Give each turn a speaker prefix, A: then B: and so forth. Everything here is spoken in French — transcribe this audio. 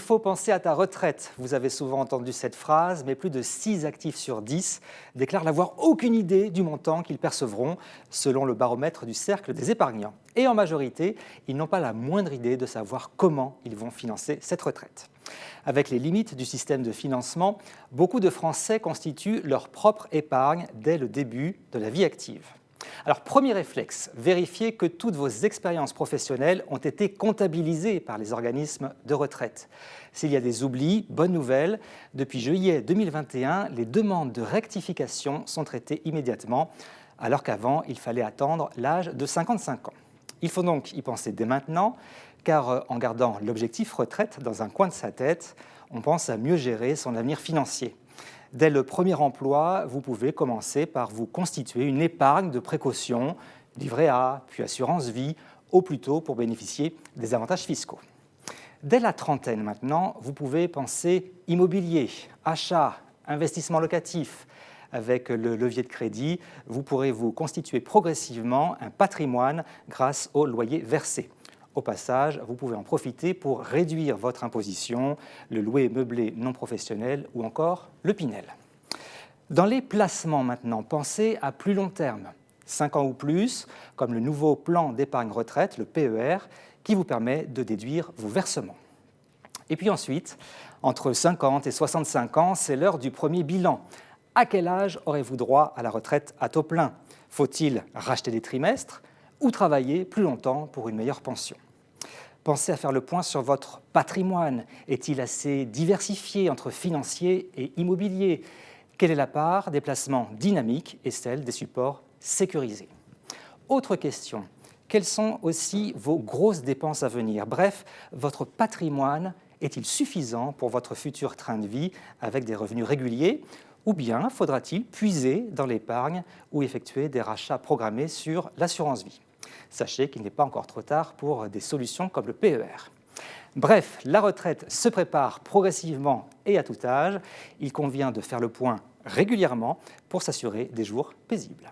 A: faut penser à ta retraite. Vous avez souvent entendu cette phrase, mais plus de 6 actifs sur 10 déclarent n'avoir aucune idée du montant qu'ils percevront, selon le baromètre du Cercle des épargnants. Et en majorité, ils n'ont pas la moindre idée de savoir comment ils vont financer cette retraite. Avec les limites du système de financement, beaucoup de Français constituent leur propre épargne dès le début de la vie active. Alors, premier réflexe, vérifiez que toutes vos expériences professionnelles ont été comptabilisées par les organismes de retraite. S'il y a des oublis, bonne nouvelle, depuis juillet 2021, les demandes de rectification sont traitées immédiatement, alors qu'avant, il fallait attendre l'âge de 55 ans. Il faut donc y penser dès maintenant, car en gardant l'objectif retraite dans un coin de sa tête, on pense à mieux gérer son avenir financier. Dès le premier emploi, vous pouvez commencer par vous constituer une épargne de précaution, livret A, puis assurance vie, au plus tôt pour bénéficier des avantages fiscaux. Dès la trentaine maintenant, vous pouvez penser immobilier, achat, investissement locatif. Avec le levier de crédit, vous pourrez vous constituer progressivement un patrimoine grâce au loyer versé. Au passage, vous pouvez en profiter pour réduire votre imposition, le louer meublé non professionnel ou encore le Pinel. Dans les placements maintenant, pensez à plus long terme, 5 ans ou plus, comme le nouveau plan d'épargne retraite, le PER, qui vous permet de déduire vos versements. Et puis ensuite, entre 50 et 65 ans, c'est l'heure du premier bilan. À quel âge aurez-vous droit à la retraite à taux plein ? Faut-il racheter des trimestres ou travailler plus longtemps pour une meilleure pension. Pensez à faire le point sur votre patrimoine. Est-il assez diversifié entre financier et immobilier ? Quelle est la part des placements dynamiques et celle des supports sécurisés ? Autre question, quelles sont aussi vos grosses dépenses à venir ? Bref, votre patrimoine est-il suffisant pour votre futur train de vie avec des revenus réguliers ? Ou bien faudra-t-il puiser dans l'épargne ou effectuer des rachats programmés sur l'assurance vie ? Sachez qu'il n'est pas encore trop tard pour des solutions comme le PER. Bref, la retraite se prépare progressivement et à tout âge. Il convient de faire le point régulièrement pour s'assurer des jours paisibles.